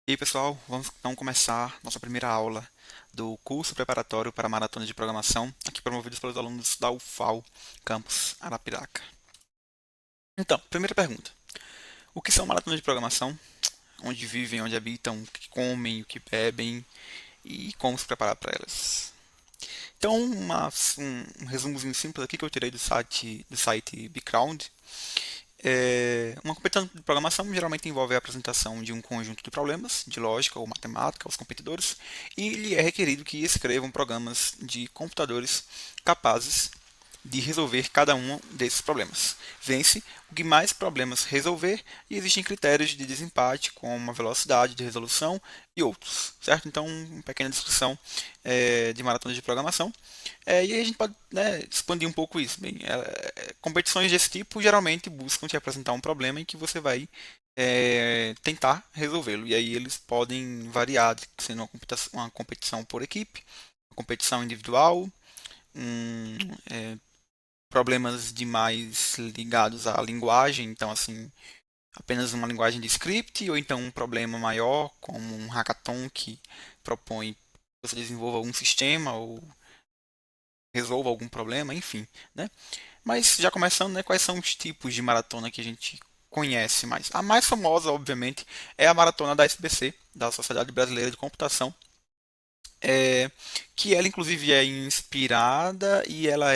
E aí, pessoal, vamos então começar nossa primeira aula do curso preparatório para a maratona de programação, aqui promovidos pelos alunos da UFAL, campus Arapiraca. Então, primeira pergunta: o que são maratonas de programação? Onde vivem, onde habitam, o que comem, o que bebem e como se preparar para elas? Então, um resumozinho simples aqui que eu tirei do site Background. Uma competição de programação geralmente envolve a apresentação de um conjunto de problemas de lógica ou matemática aos competidores e lhe é requerido que escrevam programas de computadores capazes de resolver cada um desses problemas. Vence o que mais problemas resolver e existem critérios de desempate, como a velocidade de resolução e outros, certo? Então, uma pequena descrição de maratonas de programação. E aí a gente pode, né, expandir um pouco isso. Bem, competições desse tipo geralmente buscam te apresentar um problema em que você vai tentar resolvê-lo. E aí eles podem variar, sendo uma competição por equipe, uma competição individual, um, problemas demais ligados à linguagem, então assim, apenas uma linguagem de script, ou então um problema maior, como um hackathon que propõe que você desenvolva um sistema ou resolva algum problema, enfim, né? Mas já começando, né, quais são os tipos de maratona que a gente conhece mais? A mais famosa, obviamente, é a maratona da SBC, da Sociedade Brasileira de Computação, é, que ela inclusive é inspirada e ela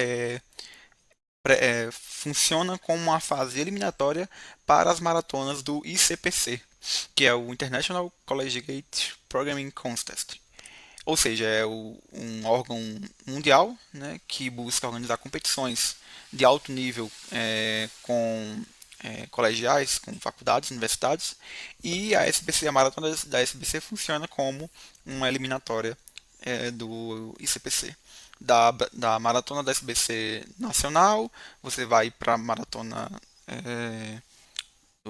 funciona como uma fase eliminatória para as maratonas do ICPC, que é o International Collegiate Programming Contest. Ou seja, um órgão mundial, né, que busca organizar competições de alto nível com colegiais, com faculdades, universidades, e a SBC, a maratona da SBC funciona como uma eliminatória do ICPC. Da maratona da SBC nacional, você vai para a maratona é,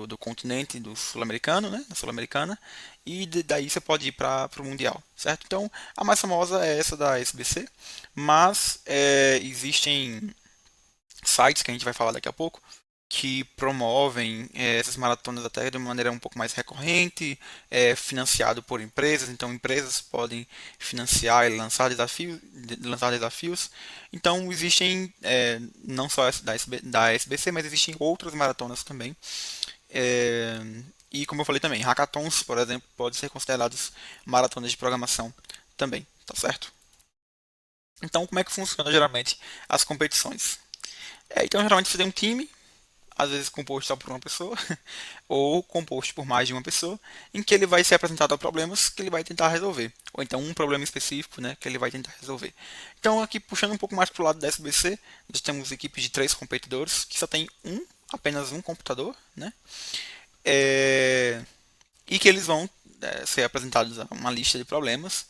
do continente do sul-americano, né, da sul-americana, e daí você pode ir para o mundial, certo? Então, a mais famosa é essa da SBC, mas existem sites que a gente vai falar daqui a pouco que promovem essas maratonas até de uma maneira um pouco mais recorrente, financiado por empresas, então empresas podem financiar e lançar desafios. Então existem não só essa da SBC, mas existem outras maratonas também. É, e como eu falei também, hackathons, por exemplo, podem ser considerados maratonas de programação também, tá certo? Então, como é que funciona geralmente as competições? Então, geralmente você tem um time, às vezes composto só por uma pessoa, ou composto por mais de uma pessoa, em que ele vai ser apresentado a problemas que ele vai tentar resolver. Ou então um problema específico, né, que ele vai tentar resolver. Então, aqui puxando um pouco mais para o lado da SBC, nós temos equipes de três competidores, que só tem apenas um computador, né? É, e que eles vão ser apresentados a uma lista de problemas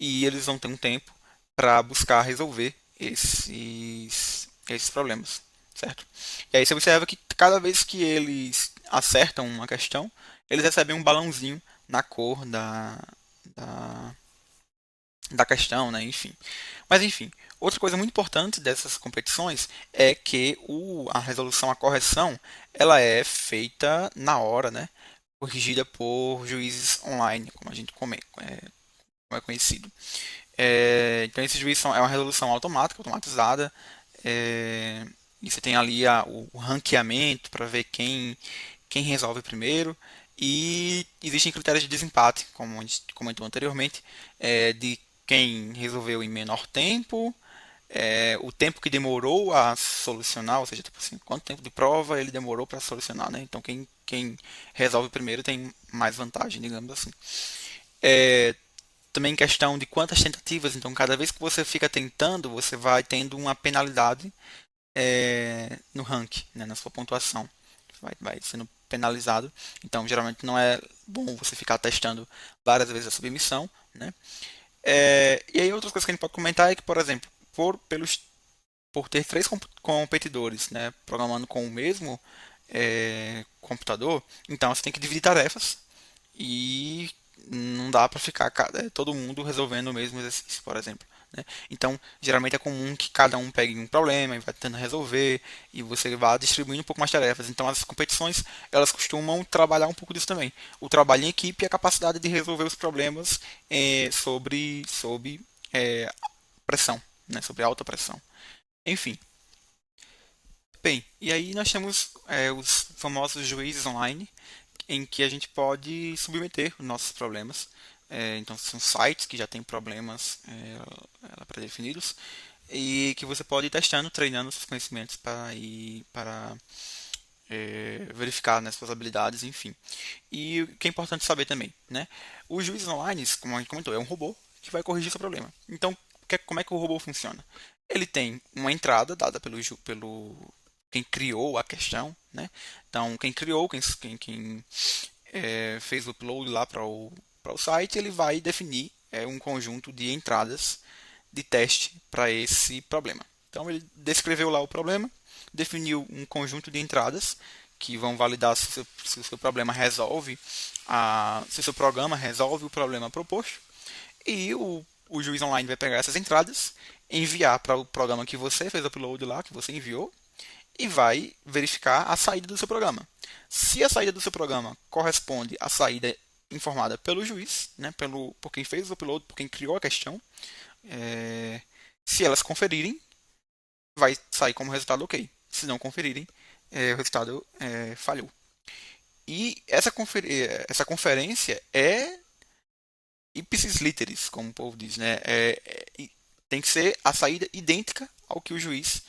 e eles vão ter um tempo para buscar resolver esses problemas, certo? E aí você observa que cada vez que eles acertam uma questão, eles recebem um balãozinho na cor da, da questão, né? Enfim. Mas enfim, outra coisa muito importante dessas competições é que a resolução, a correção, ela é feita na hora, né? Corrigida por juízes online, como a gente como é conhecido. Então esse juiz é uma resolução automática, automatizada, e você tem ali o ranqueamento para ver quem resolve primeiro. E existem critérios de desempate, como a gente comentou anteriormente, de quem resolveu em menor tempo, o tempo que demorou a solucionar, ou seja, tipo assim, quanto tempo de prova ele demorou para solucionar, né? Então quem resolve primeiro tem mais vantagem, digamos assim. É, também questão de quantas tentativas, então cada vez que você fica tentando, você vai tendo uma penalidade no ranking, né, na sua pontuação. Vai sendo penalizado. Então geralmente não é bom você ficar testando várias vezes a submissão, né? E aí outras coisas que a gente pode comentar é que, por exemplo, por ter três competidores, né, programando com o mesmo computador, então você tem que dividir tarefas e não dá para ficar todo mundo resolvendo o mesmo exercício, por exemplo. né? Então, geralmente é comum que cada um pegue um problema e vá tentando resolver e você vá distribuindo um pouco mais tarefas. Então, as competições, elas costumam trabalhar um pouco disso também. O trabalho em equipe e a capacidade de resolver os problemas sob pressão, né? Sobre alta pressão. Enfim, bem, e aí nós temos os famosos juízes online, em que a gente pode submeter os nossos problemas. Então, são sites que já têm problemas pré-definidos e que você pode ir testando, treinando seus conhecimentos para verificar, né, suas habilidades, enfim. E o que é importante saber também, né? O juiz online, como a gente comentou, é um robô que vai corrigir seu problema. Então, como é que o robô funciona? Ele tem uma entrada dada pelo quem criou a questão, né? Então, quem criou, quem fez o upload lá para o site, ele vai definir um conjunto de entradas de teste para esse problema. Então, ele descreveu lá o problema, definiu um conjunto de entradas que vão validar se o seu problema resolve, se o seu programa resolve o problema proposto, e o juiz online vai pegar essas entradas, enviar para o programa que você fez o upload lá, que você enviou, e vai verificar a saída do seu programa. Se a saída do seu programa corresponde à saída informada pelo juiz, né, por quem fez o upload, por quem criou a questão, é, se elas conferirem, vai sair como resultado ok. Se não conferirem, o resultado falhou. E essa conferência é ipsis literis, como o povo diz, né? Tem que ser a saída idêntica ao que o juiz,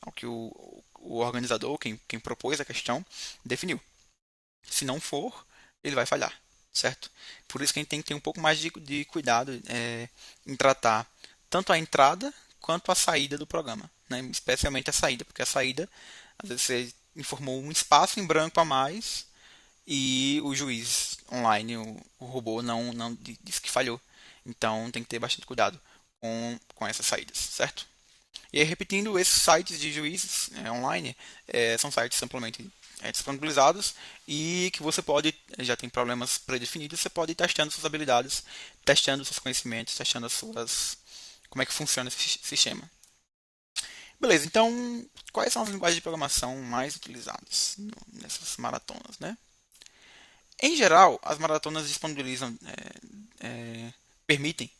ao que o organizador, quem propôs a questão, definiu. Se não for, ele vai falhar, certo? Por isso que a gente tem que ter um pouco mais de cuidado em tratar tanto a entrada quanto a saída do programa, né? Especialmente a saída, porque a saída, às vezes você informou um espaço em branco a mais e o juiz online, o robô, não disse que falhou. Então tem que ter bastante cuidado com essas saídas, certo? E aí, repetindo, esses sites de juízes online são sites amplamente disponibilizados e que você pode, já tem problemas predefinidos, você pode ir testando suas habilidades, testando seus conhecimentos, testando como é que funciona esse sistema. Beleza, então, quais são as linguagens de programação mais utilizadas nessas maratonas, né? Em geral, as maratonas disponibilizam, permitem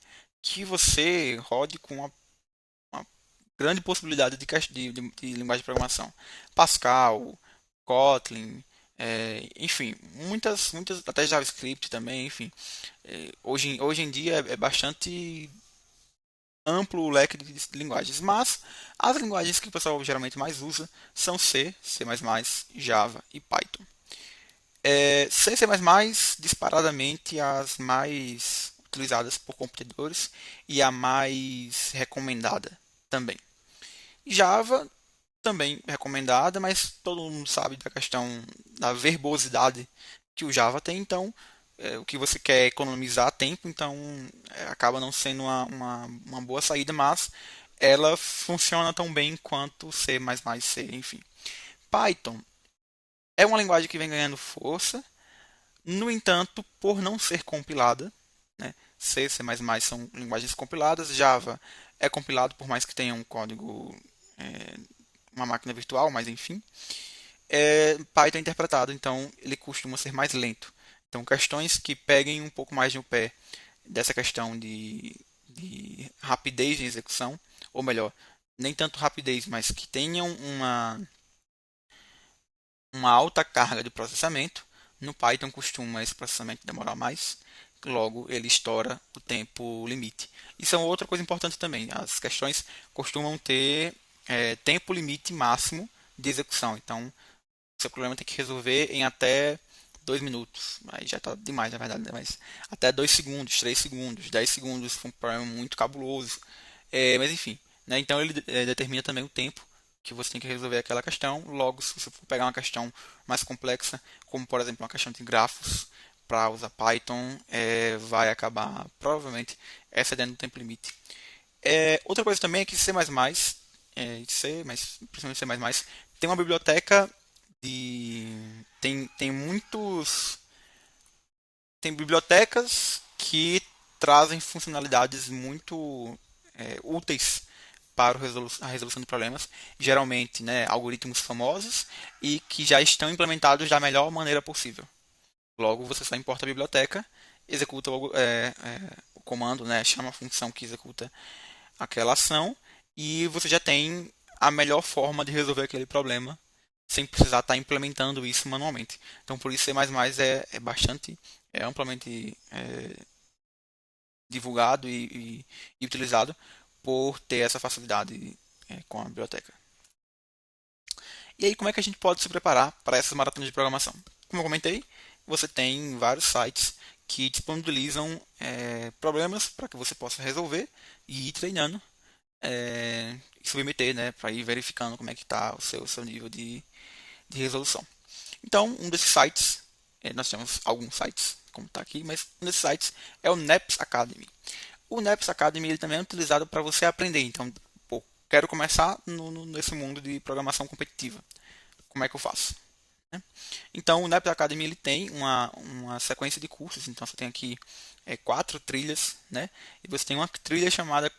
que você rode com uma grande possibilidade de linguagem de programação. Pascal, Kotlin, enfim, muitas, até JavaScript também, enfim. Hoje em dia é bastante amplo o leque de linguagens, mas as linguagens que o pessoal geralmente mais usa são C, C++, Java e Python. C, C++, disparadamente as mais utilizadas por computadores e a mais recomendada também. Java também recomendada, mas todo mundo sabe da questão da verbosidade que o Java tem, então o que você quer é economizar tempo, então acaba não sendo uma boa saída, mas ela funciona tão bem quanto C++, C, enfim. Python é uma linguagem que vem ganhando força, no entanto, por não ser compilada, né, C, C++ são linguagens compiladas, Java é compilado por mais que tenha um código, é, uma máquina virtual, mas enfim. Python é interpretado, então ele costuma ser mais lento. Então, questões que peguem um pouco mais no pé dessa questão de rapidez de execução, ou melhor, nem tanto rapidez, mas que tenham uma alta carga de processamento. No Python costuma esse processamento demorar mais, logo ele estoura o tempo limite. Isso é outra coisa importante também. As questões costumam ter tempo limite máximo de execução. Então, seu problema tem que resolver em até 2 minutos. Aí já está demais, na verdade, né? Mas até 2 segundos, 3 segundos, 10 segundos, foi um problema muito cabuloso. Mas enfim, né? Então ele determina também o tempo que você tem que resolver aquela questão. Logo, se você for pegar uma questão mais complexa, como por exemplo uma questão de grafos, para usar Python, vai acabar provavelmente excedendo o tempo limite. Outra coisa também é que C++, C, mas principalmente C++, tem uma biblioteca de tem muitos tem bibliotecas que trazem funcionalidades muito úteis para a resolução de problemas, geralmente, né, algoritmos famosos e que já estão implementados da melhor maneira possível. Logo, você só importa a biblioteca, executa o comando, né, chama a função que executa aquela ação e você já tem a melhor forma de resolver aquele problema sem precisar estar implementando isso manualmente. Então, por isso, C++ é bastante, amplamente divulgado e utilizado por ter essa facilidade com a biblioteca. E aí, como é que a gente pode se preparar para essas maratonas de programação? Como eu comentei, você tem vários sites que disponibilizam problemas para que você possa resolver e ir treinando e submeter, né, para ir verificando como é que está o seu nível de resolução. Então, um desses sites, nós temos alguns sites, como está aqui, mas um desses sites é o NEPS Academy. O NEPS Academy ele também é utilizado para você aprender. Então, pô, quero começar nesse mundo de programação competitiva. Como é que eu faço? Né? Então, o NEPS Academy ele tem uma sequência de cursos. Então, você tem aqui 4 trilhas, né? E você tem uma trilha chamada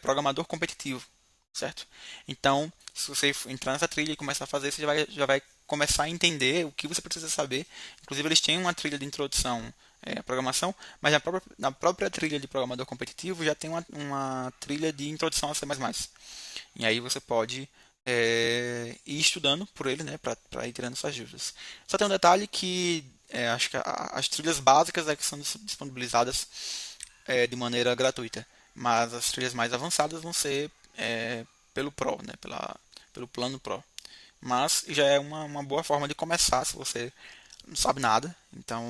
Programador Competitivo, certo? Então, se você entrar nessa trilha e começar a fazer, você já vai começar a entender o que você precisa saber. Inclusive, eles têm uma trilha de introdução à programação, mas na própria trilha de programador competitivo já tem uma trilha de introdução a C++. E aí você pode ir estudando por ele, né, para ir tirando suas dúvidas. Só tem um detalhe que acho que as trilhas básicas é que são disponibilizadas de maneira gratuita, mas as trilhas mais avançadas vão ser pelo Pro, né, pelo plano Pro. Mas já é uma boa forma de começar se você não sabe nada. Então,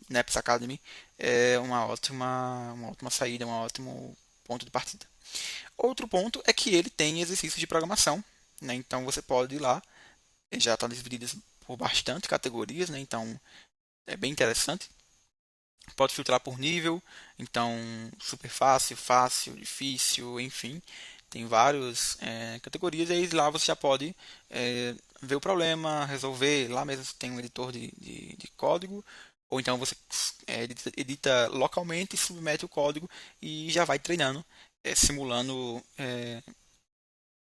NEPS Academy é uma ótima saída, um ótimo ponto de partida. Outro ponto é que ele tem exercícios de programação, né? Então você pode ir lá, já está dividido por bastante categorias, né? Então é bem interessante. Pode filtrar por nível, então super fácil, fácil, difícil, enfim, tem várias categorias e aí lá você já pode ver o problema, resolver. Lá mesmo tem um editor de código, ou então você edita localmente, submete o código e já vai treinando, simulando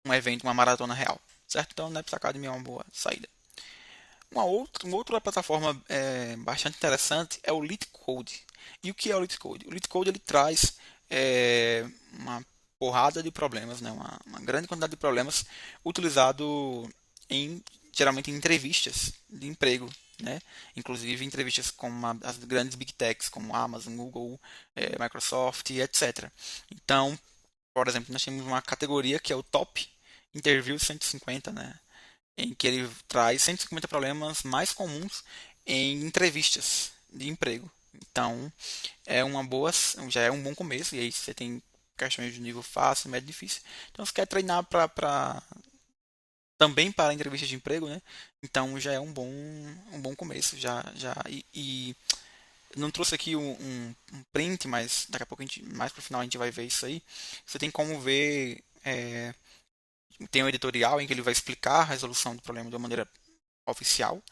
um evento, uma maratona real, certo? Então, o Naps Academy é uma boa saída. Uma outra plataforma bastante interessante é o LeetCode. E o que é o LeetCode? O LeetCode ele traz uma porrada de problemas, né? uma grande quantidade de problemas utilizado geralmente em entrevistas de emprego, né? Inclusive entrevistas com as grandes big techs como Amazon, Google, Microsoft, etc. Então, por exemplo, nós temos uma categoria que é o Top Interview 150, né? Em que ele traz 150 problemas mais comuns em entrevistas de emprego. Então, já é um bom começo, e aí você tem questões de nível fácil, médio, difícil. Então, você quer treinar também para entrevistas de emprego, né? Então, já é um bom começo. E não trouxe aqui um print, mas daqui a pouco, mais pro final, a gente vai ver isso aí. Você tem como ver. Tem um editorial em que ele vai explicar a resolução do problema de uma maneira oficial,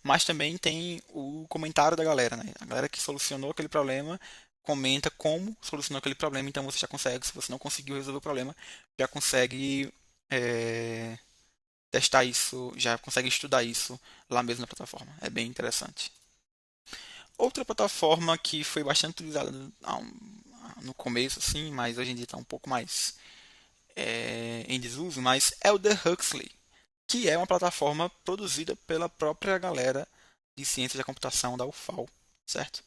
mas também tem o comentário da galera, né? A galera que solucionou aquele problema comenta como solucionou aquele problema, então você já consegue, se você não conseguiu resolver o problema, já consegue testar isso, já consegue estudar isso lá mesmo na plataforma. É bem interessante. Outra plataforma que foi bastante utilizada no começo, assim, mas hoje em dia está um pouco mais em desuso, mas é o The Huxley, que é uma plataforma produzida pela própria galera de ciência da computação da UFAL, certo?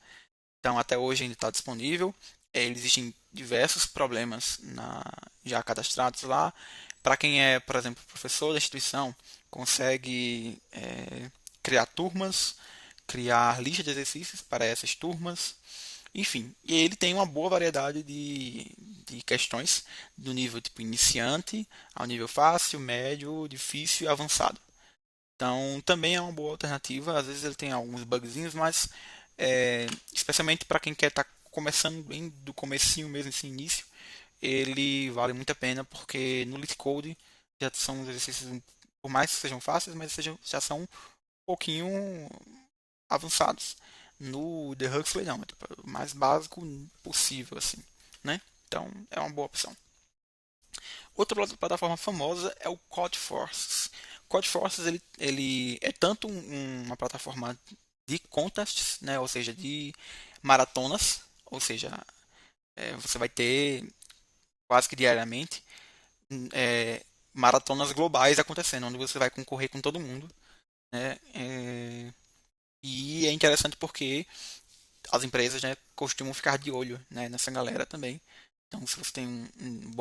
Então, até hoje ainda está disponível. Existem diversos problemas já cadastrados lá. Para quem é, por exemplo, professor da instituição, consegue criar turmas, criar lista de exercícios para essas turmas. Enfim, e ele tem uma boa variedade de questões do nível tipo iniciante ao nível fácil, médio, difícil e avançado. Então, também é uma boa alternativa. Às vezes ele tem alguns bugzinhos, mas especialmente para quem quer estar começando bem do comecinho mesmo, esse início, ele vale muito a pena porque no LeetCode já são os exercícios, por mais que sejam fáceis, mas já são um pouquinho avançados. No The Huxley não, é tipo, o mais básico possível assim, né? Então é uma boa opção. Outra plataforma famosa é o CodeForces. CodeForces ele é tanto uma plataforma de contests, né, ou seja, de maratonas, ou seja, você vai ter quase que diariamente maratonas globais acontecendo, onde você vai concorrer com todo mundo, né? E é interessante porque as empresas, né, costumam ficar de olho, né, nessa galera também. Então, se você tem um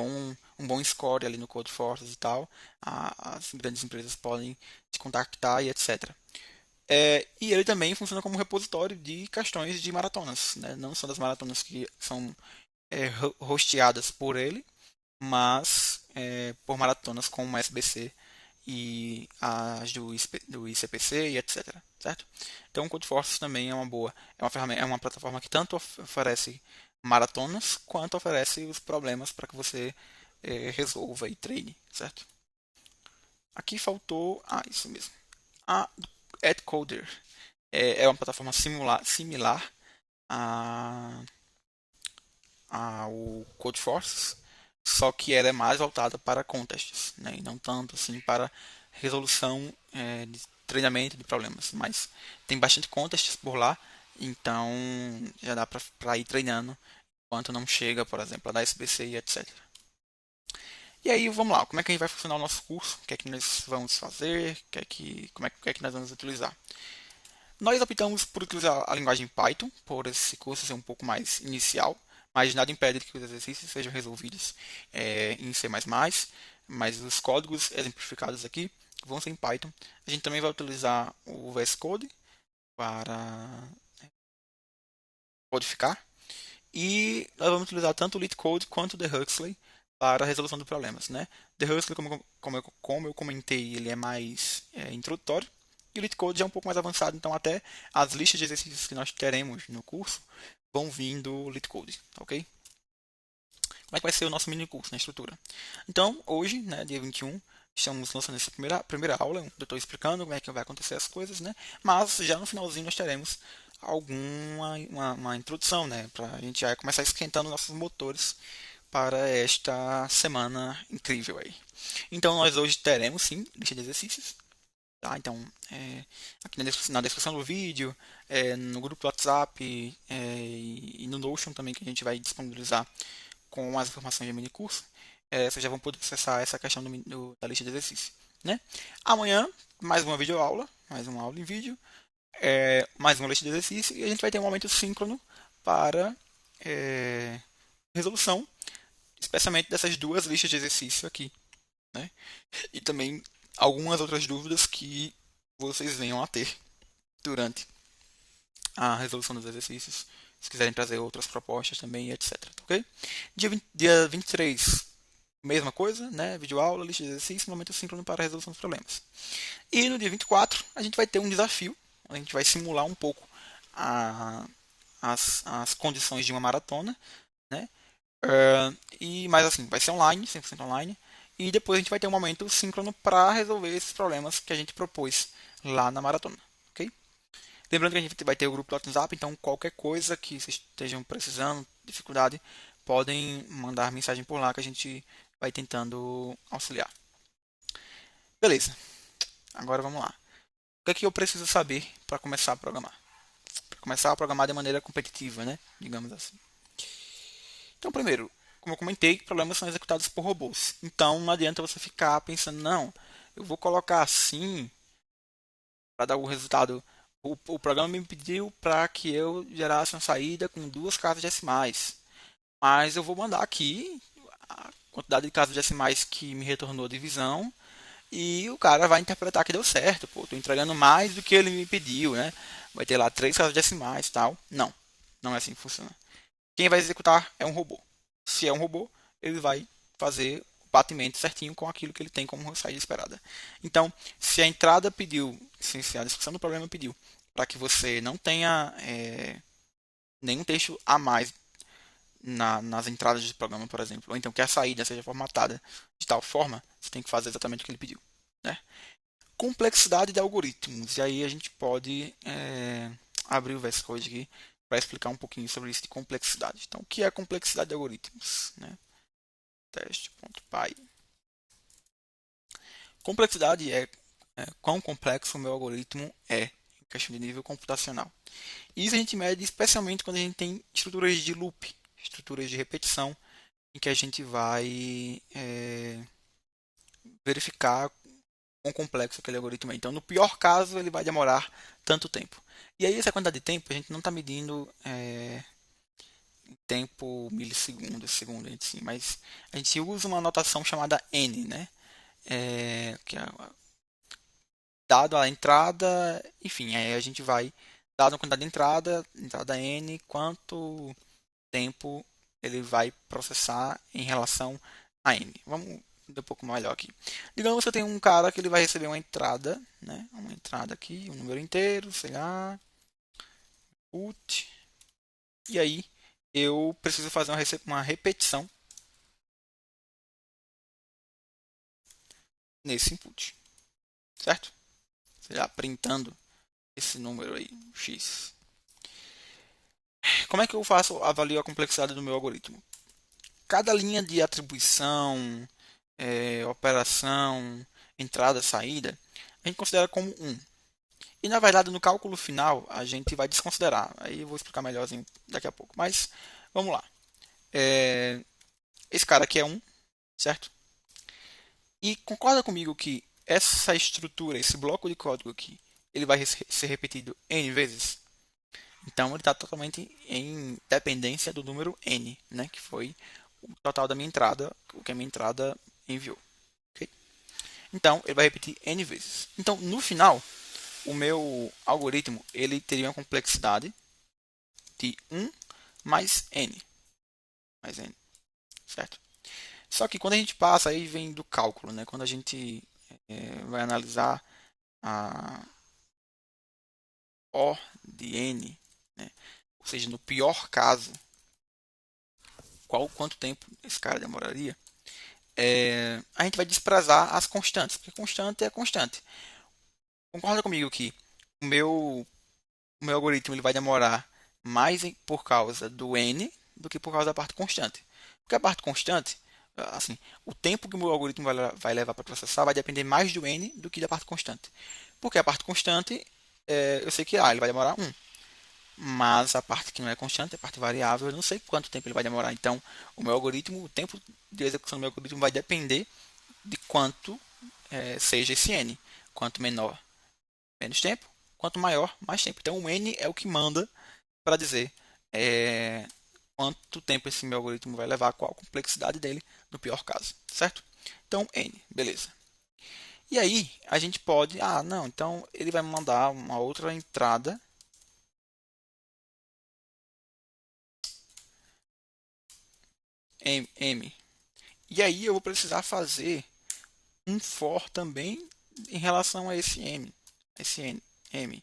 bom score ali no CodeForces e tal, as grandes empresas podem te contactar e etc. E ele também funciona como repositório de questões de maratonas, né? Não só das maratonas que são hosteadas por ele, mas por maratonas como o SBC e as do ICPC e etc. Certo? Então o CodeForces também é uma boa, é uma plataforma que tanto oferece maratonas quanto oferece os problemas para que você resolva e treine, certo? Aqui faltou, isso mesmo, a AdCoder. É uma plataforma similar a ao CodeForces, só que ela é mais voltada para contests, né? E não tanto assim para resolução de treinamento de problemas. Mas tem bastante contests por lá, então já dá para ir treinando enquanto não chega, por exemplo, a da SBC e etc. E aí vamos lá, como é que vai funcionar o nosso curso? O que é que nós vamos fazer? O que é que nós vamos utilizar? Nós optamos por utilizar a linguagem Python, por esse curso ser um pouco mais inicial, mas nada impede que os exercícios sejam resolvidos em C++, mas os códigos exemplificados aqui vão ser em Python. A gente também vai utilizar o VS Code para codificar, e nós vamos utilizar tanto o LeetCode quanto o The Huxley para a resolução de problemas, né? The Huxley, como eu comentei, ele é mais introdutório, e o LeetCode já é um pouco mais avançado, então até as listas de exercícios que nós teremos no curso vão vir do LeetCode, ok? Como é que vai ser o nosso mini curso na estrutura? Então, hoje, né, dia 21, estamos lançando essa primeira aula, eu estou explicando como é que vai acontecer as coisas, né? Mas já no finalzinho nós teremos uma introdução, né? Para a gente já começar esquentando nossos motores para esta semana incrível aí. Então, nós hoje teremos sim lista de exercícios. Tá? Então, aqui na descrição do vídeo, no grupo do WhatsApp e no Notion também que a gente vai disponibilizar com as informações do mini curso, vocês já vão poder acessar essa questão da lista de exercícios. Né? Amanhã, mais uma videoaula, mais uma aula em vídeo, mais uma lista de exercícios, e a gente vai ter um momento síncrono para resolução, especialmente dessas duas listas de exercício aqui. Né? E também algumas outras dúvidas que vocês venham a ter durante a resolução dos exercícios, se quiserem trazer outras propostas também, etc. Ok? Dia 23, mesma coisa, né? Videoaula, lista de exercícios, momento síncrono para a resolução dos problemas. E no dia 24, a gente vai ter um desafio, a gente vai simular um pouco a, as condições de uma maratona, né? Mas assim, vai ser online, 100% online. E depois a gente vai ter um momento síncrono para resolver esses problemas que a gente propôs lá na maratona. Ok? Lembrando que a gente vai ter o grupo do WhatsApp, então qualquer coisa que vocês estejam precisando, dificuldade, podem mandar mensagem por lá que a gente vai tentando auxiliar. Beleza, agora vamos lá. O que é que eu preciso saber para começar a programar? Para começar a programar de maneira competitiva, né? Digamos assim. Então, primeiro, como eu comentei, problemas são executados por robôs. Então, não adianta você ficar pensando, não, eu vou colocar assim para dar o resultado. O programa me pediu para que eu gerasse uma saída com duas casas decimais. Mas eu vou mandar aqui a quantidade de casas decimais que me retornou a divisão e o cara vai interpretar que deu certo. Pô, tô entregando mais do que ele me pediu, né? Vai ter lá três casas decimais e tal. Não, não é assim que funciona. Quem vai executar é um robô. Se é um robô, ele vai fazer o batimento certinho com aquilo que ele tem como saída esperada. Então, se a entrada pediu, se a descrição do problema pediu para que você não tenha nenhum texto a mais nas entradas do programa, por exemplo, ou então que a saída seja formatada de tal forma, você tem que fazer exatamente o que ele pediu. Né? Complexidade de algoritmos. E aí a gente pode abrir o VS Code aqui para explicar um pouquinho sobre isso de complexidade. Então, o que é a complexidade de algoritmos? Né? Teste.py. Complexidade é quão complexo o meu algoritmo é, em questão de nível computacional. Isso a gente mede especialmente quando a gente tem estruturas de loop, estruturas de repetição, em que a gente vai verificar quão complexo aquele algoritmo é. Então, no pior caso, ele vai demorar tanto tempo. E aí, essa quantidade de tempo, a gente não está medindo tempo milissegundos, segundo, sim, mas a gente usa uma notação chamada n, né? Que é dado a entrada, enfim, aí a gente vai, dado a quantidade de entrada, entrada n, quanto tempo ele vai processar em relação a n. Vamos ver um pouco melhor aqui. Digamos que você tem um cara que ele vai receber uma entrada, né? Uma entrada aqui, um número inteiro, sei lá, put, e aí eu preciso fazer uma repetição nesse input, certo? Sei lá, printando esse número aí, x. Como é que eu faço, avalio a complexidade do meu algoritmo? Cada linha de atribuição, operação, entrada, saída, a gente considera como um. E na verdade, no cálculo final, a gente vai desconsiderar. Aí eu vou explicar melhorzinho daqui a pouco. Mas vamos lá. Esse cara aqui é um, certo? E concorda comigo que essa estrutura, esse bloco de código aqui, ele vai ser repetido n vezes? Então ele está totalmente em dependência do número n, né? Que foi o total da minha entrada, o que a minha entrada enviou. Okay? Então ele vai repetir n vezes. Então no final, o meu algoritmo ele teria uma complexidade de 1 mais n, certo? Só que quando a gente passa, aí vem do cálculo, né? Quando a gente vai analisar a O de n, né? Ou seja, no pior caso, quanto tempo esse cara demoraria? A gente vai desprezar as constantes, porque constante é constante. Concorda comigo que o meu, o meu algoritmo ele vai demorar mais por causa do n do que por causa da parte constante. Porque a parte constante, assim, o tempo que o meu algoritmo vai levar para processar vai depender mais do n do que da parte constante. Porque a parte constante, eu sei que ele vai demorar 1. Mas a parte que não é constante, a parte variável, eu não sei quanto tempo ele vai demorar. Então, o meu algoritmo, o tempo de execução do meu algoritmo vai depender de quanto seja esse n. Quanto menor, menos tempo. Quanto maior, mais tempo. Então, o n é o que manda para dizer é, quanto tempo esse meu algoritmo vai levar, qual a complexidade dele, no pior caso, certo? Então, n, beleza. E aí, a gente pode, não, então ele vai me mandar uma outra entrada m. E aí eu vou precisar fazer um for também em relação a esse m, esse n, m.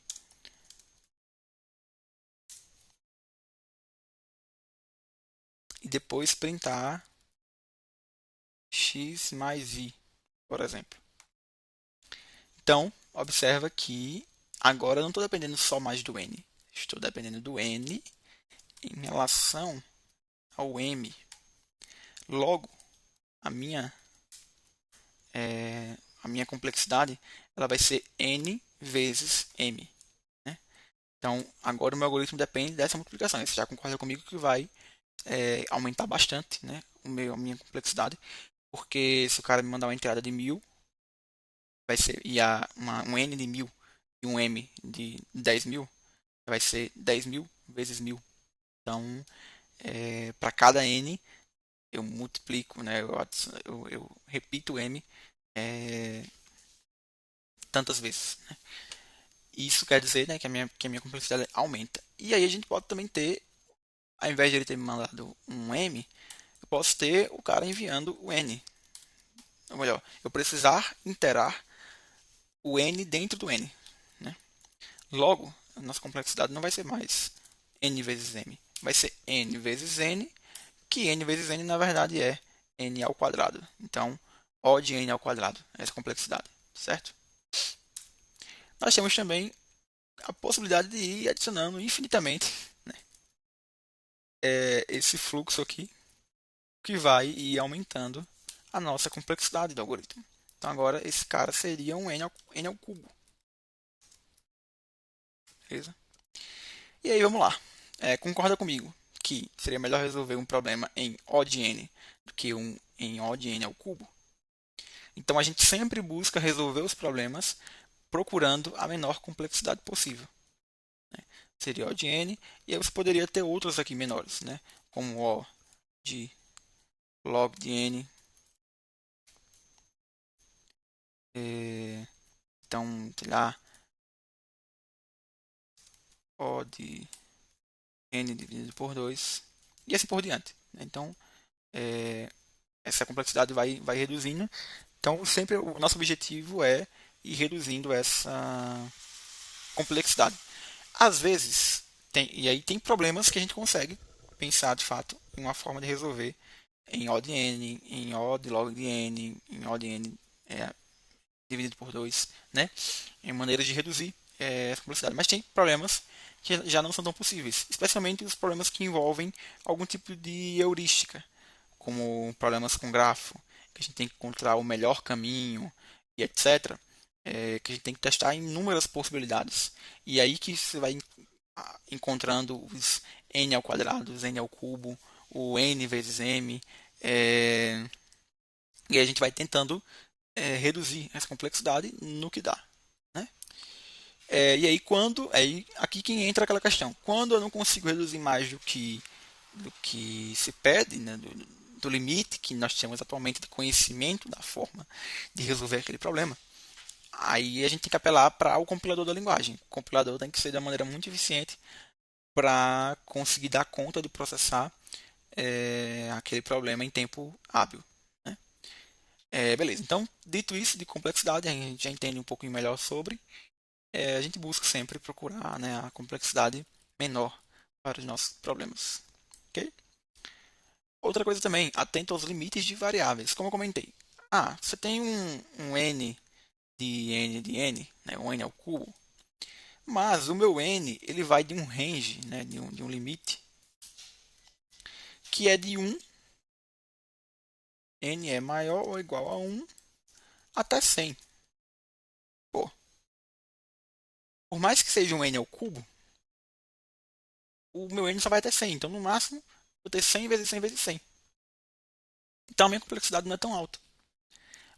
E depois printar x mais i, por exemplo. Então, observa que agora eu não estou dependendo só mais do n. Estou dependendo do n em relação ao m. Logo, a minha, a minha complexidade ela vai ser n vezes m. Né? Então, agora o meu algoritmo depende dessa multiplicação. Você já concorda comigo que vai aumentar bastante, né, a minha complexidade. Porque se o cara me mandar uma entrada de 1000, vai ser, um n de 1000 e um m de 10.000, vai ser 10.000 vezes 1000. Então, para cada n, eu multiplico, né, eu repito o m é, tantas vezes. Né? Isso quer dizer, né, que a minha complexidade aumenta. E aí a gente pode também ter, ao invés de ele ter me mandado um m, eu posso ter o cara enviando o n. Ou melhor, eu precisar interar o n dentro do n. Né? Logo, a nossa complexidade não vai ser mais n vezes m. Vai ser n vezes n, que n vezes n na verdade é n ao quadrado. Então, O de n ao quadrado, essa complexidade, certo? Nós temos também a possibilidade de ir adicionando infinitamente, né, esse fluxo aqui, que vai ir aumentando a nossa complexidade do algoritmo, Então agora esse cara seria um n ao cubo, beleza? E aí vamos lá. Concorda comigo que seria melhor resolver um problema em O de n do que um em O de n ao cubo? Então a gente sempre busca resolver os problemas procurando a menor complexidade possível, né? Seria O de n, e aí você poderia ter outros aqui menores, né? Como O de log de n. Então, sei lá, O de n dividido por 2 e assim por diante, né? Então, é, essa complexidade vai reduzindo. Então, sempre o nosso objetivo é ir reduzindo essa complexidade. Às vezes, e aí tem problemas que a gente consegue pensar de fato em uma forma de resolver em O de n, em O de log de n, em O de n dividido por 2, né? Em maneiras de reduzir essa complexidade. Mas tem problemas que já não são tão possíveis, especialmente os problemas que envolvem algum tipo de heurística, como problemas com grafo, que a gente tem que encontrar o melhor caminho e etc. Que a gente tem que testar inúmeras possibilidades. E aí que você vai encontrando os n ao quadrado, os n ao cubo, o n vezes m, e a gente vai tentando reduzir essa complexidade no que dá, né? E aí aqui que entra aquela questão, quando eu não consigo reduzir mais do que se pede, né, do limite que nós temos atualmente de conhecimento da forma de resolver aquele problema, aí a gente tem que apelar para o compilador da linguagem. O compilador tem que ser de uma maneira muito eficiente para conseguir dar conta de processar aquele problema em tempo hábil, né? Beleza, então, dito isso de complexidade, a gente já entende um pouquinho melhor sobre. A gente busca sempre procurar, né, a complexidade menor para os nossos problemas. Ok? Outra coisa também, atento aos limites de variáveis. Como eu comentei, você tem um n, né, um n ao cubo, mas o meu n ele vai de um range, né, de um limite, que é de 1, n é maior ou igual a 1, até 100. Pô, por mais que seja um n ao cubo, o meu n só vai até 100. Então, no máximo, eu vou ter 100 vezes 100 vezes 100. Então, a minha complexidade não é tão alta.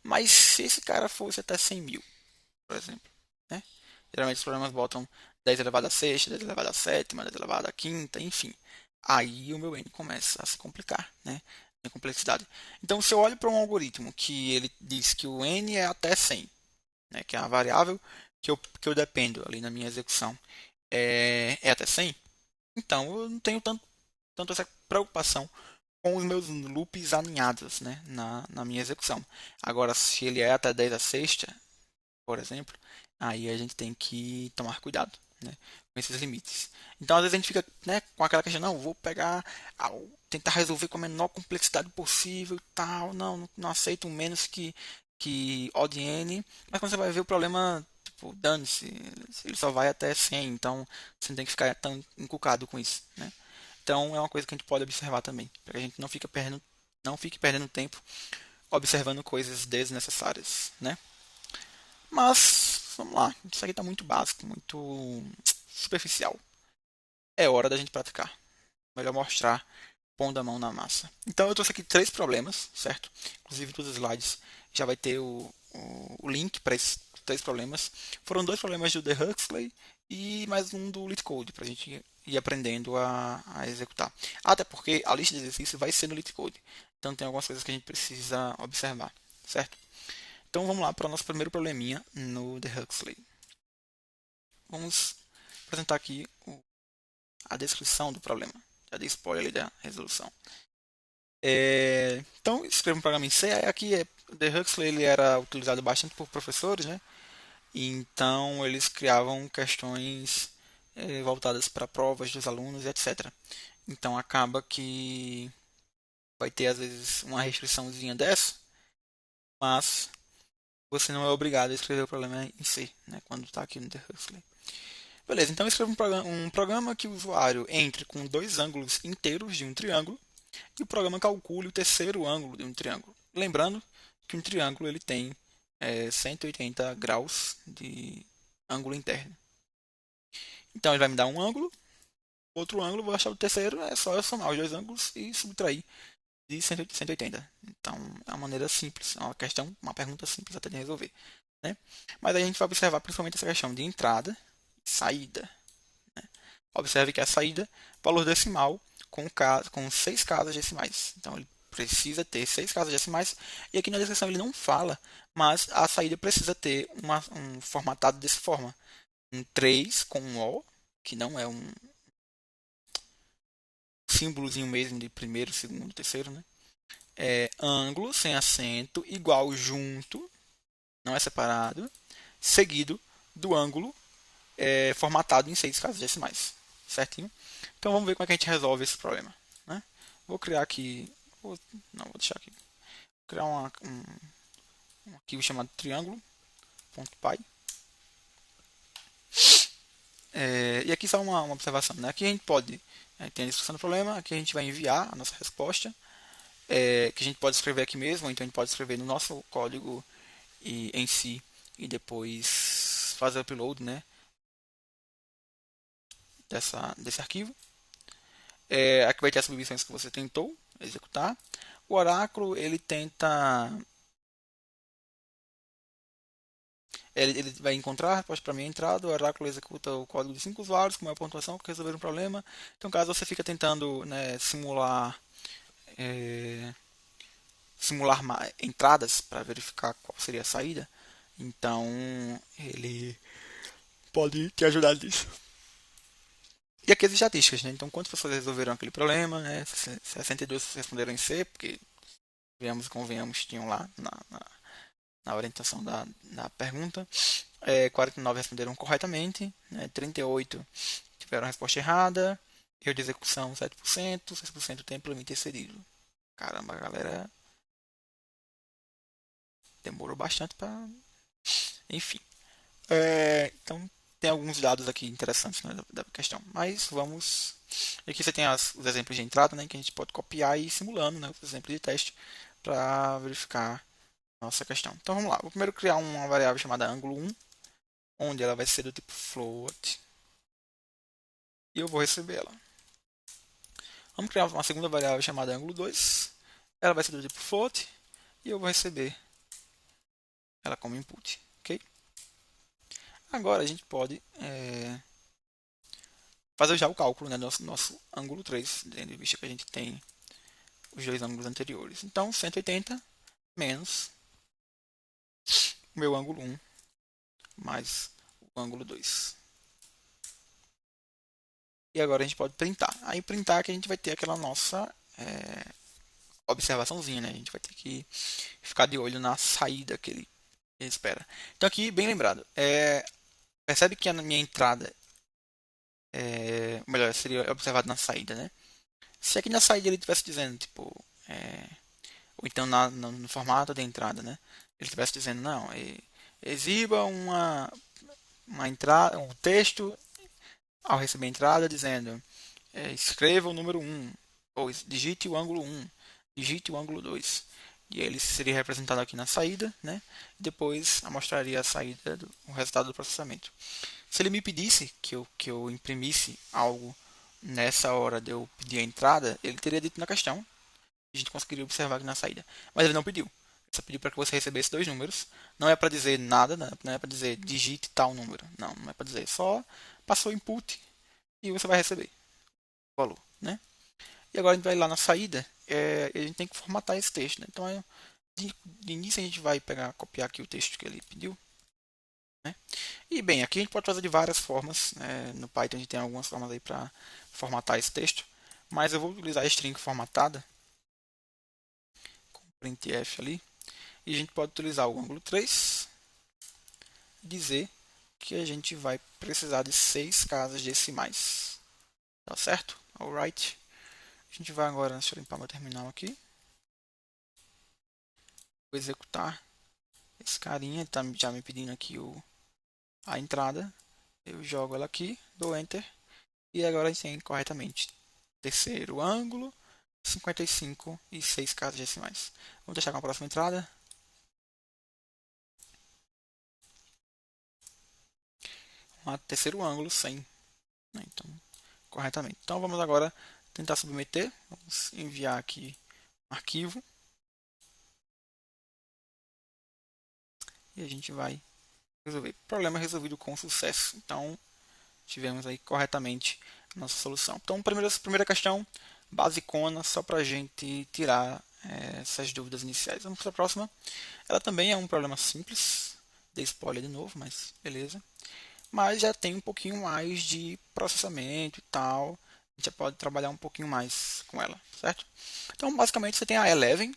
Mas se esse cara fosse até 100 mil, por exemplo, né? Geralmente os programas botam 10 elevado a sexta, 10 elevado a sétima, 10 elevado a quinta, enfim. Aí o meu n começa a se complicar, né? A complexidade. Então, se eu olho para um algoritmo que ele diz que o n é até 100, né? Que é a variável que eu dependo ali na minha execução, é até 100, então eu não tenho tanto essa preocupação com os meus loops alinhados, né, na minha execução. Agora, se ele é até 10 a sexta, por exemplo, aí a gente tem que tomar cuidado, né, com esses limites. Então, às vezes a gente fica, né, com aquela questão, não, vou pegar, tentar resolver com a menor complexidade possível e tal, não aceito menos que O de n, mas quando você vai ver o problema, tipo, dane-se, ele só vai até 100, então você não tem que ficar tão encucado com isso, né. Então é uma coisa que a gente pode observar também, para que a gente não fique perdendo tempo observando coisas desnecessárias, né? Mas vamos lá, isso aqui está muito básico, muito superficial. É hora da gente praticar. Melhor mostrar pondo a mão na massa. Então eu trouxe aqui 3 problemas, certo? Inclusive todos os slides já vai ter o link para esses 3 problemas. Foram 2 problemas do The Huxley e mais um do LeetCode, para a gente ir aprendendo a executar. Até porque a lista de exercícios vai ser no LeetCode. Então tem algumas coisas que a gente precisa observar, certo? Então vamos lá para o nosso primeiro probleminha no The Huxley. Vamos apresentar aqui a descrição do problema. Já dei spoiler ali da resolução. Então, escreva um programa em C. Aqui, The Huxley ele era utilizado bastante por professores, né? Então, eles criavam questões voltadas para provas dos alunos, etc. Então, acaba que vai ter, às vezes, uma restriçãozinha dessa, mas você não é obrigado a escrever o problema em C, né? Quando está aqui no The Huxley. Beleza, então escreva um programa que o usuário entre com 2 ângulos inteiros de um triângulo e o programa calcule o terceiro ângulo de um triângulo. Lembrando que um triângulo ele tem 180 graus de ângulo interno. Então ele vai me dar um ângulo, outro ângulo, vou achar o terceiro, é só eu somar os dois ângulos e subtrair de 180. Então é uma maneira simples, é uma questão, uma pergunta simples até de resolver, né? Mas aí a gente vai observar principalmente essa questão de entrada e saída. Observe que a saída, valor decimal com 6 casas decimais. Então ele precisa ter 6 casas decimais. E aqui na descrição ele não fala, mas a saída precisa ter um formatado dessa forma. Um 3 com um O, que não é um símbolozinho mesmo de primeiro, segundo, terceiro, né? Ângulo sem acento, igual junto, não é separado, seguido do ângulo formatado em 6 casas decimais. Certinho? Então vamos ver como é que a gente resolve esse problema. Né? Vou criar aqui. Não, vou deixar aqui. Vou criar um arquivo chamado triângulo.py. E aqui só uma observação. Né? Aqui a gente pode. Tem a descrição do problema. Aqui a gente vai enviar a nossa resposta. Que a gente pode escrever aqui mesmo. Ou então a gente pode escrever no nosso código em si. E depois fazer o upload, né? Desse arquivo. Aqui vai ter as submissões que você tentou executar. O oráculo ele tenta. Ele vai encontrar a resposta para a minha entrada. O oráculo executa o código de 5 usuários com uma pontuação para resolver um problema. Então, caso você fique tentando, né, é, simular entradas para verificar qual seria a saída, então ele pode te ajudar nisso. E aqui as estatísticas, né? Então, quantas pessoas resolveram aquele problema, né? 62 responderam em C, porque, venhamos e convenhamos, tinham lá na orientação da pergunta. 49 responderam corretamente, né? 38 tiveram a resposta errada, erro de execução 7%, 6% tempo limite excedido. Caramba, a galera demorou bastante para. Enfim. Então, tem alguns dados aqui interessantes, né, da questão. Mas vamos. Aqui você tem os exemplos de entrada, né, que a gente pode copiar e ir simulando, né, os exemplos de teste para verificar a nossa questão. Então vamos lá. Vou primeiro criar uma variável chamada ângulo 1, onde ela vai ser do tipo float. E eu vou receber ela. Vamos criar uma segunda variável chamada ângulo 2. Ela vai ser do tipo float. E eu vou receber ela como input. Ok? Agora a gente pode fazer já o cálculo, né, do nosso ângulo 3, tendo em vista que a gente tem os dois ângulos anteriores. Então, 180 menos o meu ângulo 1 mais o ângulo 2. E agora a gente pode printar. Aí printar que a gente vai ter aquela nossa observaçãozinha, né? A gente vai ter que ficar de olho na saída que ele espera. Então aqui, bem lembrado, percebe que a minha entrada, melhor, seria observado na saída, né? Se aqui na saída ele estivesse dizendo, tipo, ou então no formato da entrada, né? Ele estivesse dizendo, não, exiba uma entrada, um texto ao receber a entrada dizendo, escreva o número 1, ou digite o ângulo 1, digite o ângulo 2. E ele seria representado aqui na saída, né? E depois mostraria a saída, o resultado do processamento. Se ele me pedisse que eu imprimisse algo nessa hora de eu pedir a entrada, ele teria dito na questão. A gente conseguiria observar aqui na saída. Mas ele não pediu. Ele só pediu para que você recebesse dois números. Não é para dizer nada, não é para dizer digite tal número. Não, não é para dizer. Só passou o input e você vai receber o valor, né? E agora a gente vai lá na saída e a gente tem que formatar esse texto, né? Então, de início a gente vai copiar aqui o texto que ele pediu, né? E bem, aqui a gente pode fazer de várias formas. No Python a gente tem algumas formas aí para formatar esse texto. Mas eu vou utilizar a string formatada com printf ali. E a gente pode utilizar o ângulo 3 e dizer que a gente vai precisar de 6 casas decimais. Tá certo? Alright. A gente vai agora, deixa eu limpar meu terminal aqui. Vou executar esse carinha, ele está já me pedindo aqui a entrada. Eu jogo ela aqui, dou Enter. E agora a gente tem corretamente terceiro ângulo, 55 e 6 casas decimais. Vamos deixar com a próxima entrada. formato terceiro ângulo sem, né? Então, corretamente. Então vamos agora tentar submeter. Vamos enviar aqui um arquivo e a gente vai resolver. Problema resolvido com sucesso. Então tivemos aí corretamente a nossa solução. Então primeira questão basicona, só para a gente tirar essas dúvidas iniciais. Vamos para a próxima. Ela também é um problema simples. Dei spoiler de novo, mas beleza. Mas já tem um pouquinho mais de processamento e tal. A gente já pode trabalhar um pouquinho mais com ela, certo? Então, basicamente, você tem a Eleven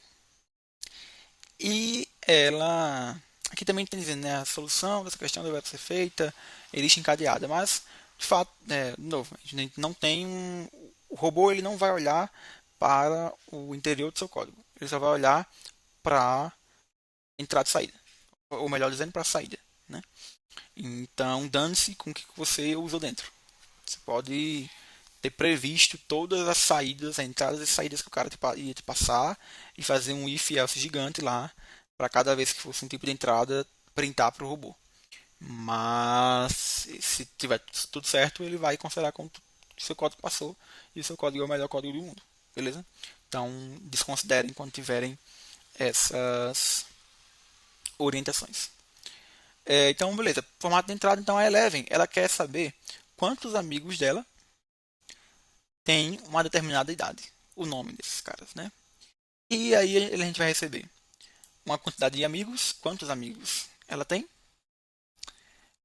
e ela. Aqui também tem dizendo, né, a solução dessa questão deve ser feita, lista encadeada, mas, de fato, de novo, a gente não tem um. O robô ele não vai olhar para o interior do seu código, ele só vai olhar para entrada e saída, ou melhor dizendo, para a saída, né? Então, dane-se com o que você usou dentro. Você pode ter previsto todas as saídas, as entradas e saídas que o cara ia te passar e fazer um if else gigante lá para cada vez que fosse um tipo de entrada printar para o robô. Mas se tiver tudo certo, ele vai considerar como que seu código passou e o seu código é o melhor código do mundo, beleza? Então desconsiderem quando tiverem essas orientações. Então, beleza. Formato de entrada, então, a Eleven, ela quer saber quantos amigos dela têm uma determinada idade. O nome desses caras, né? E aí a gente vai receber uma quantidade de amigos, quantos amigos ela tem,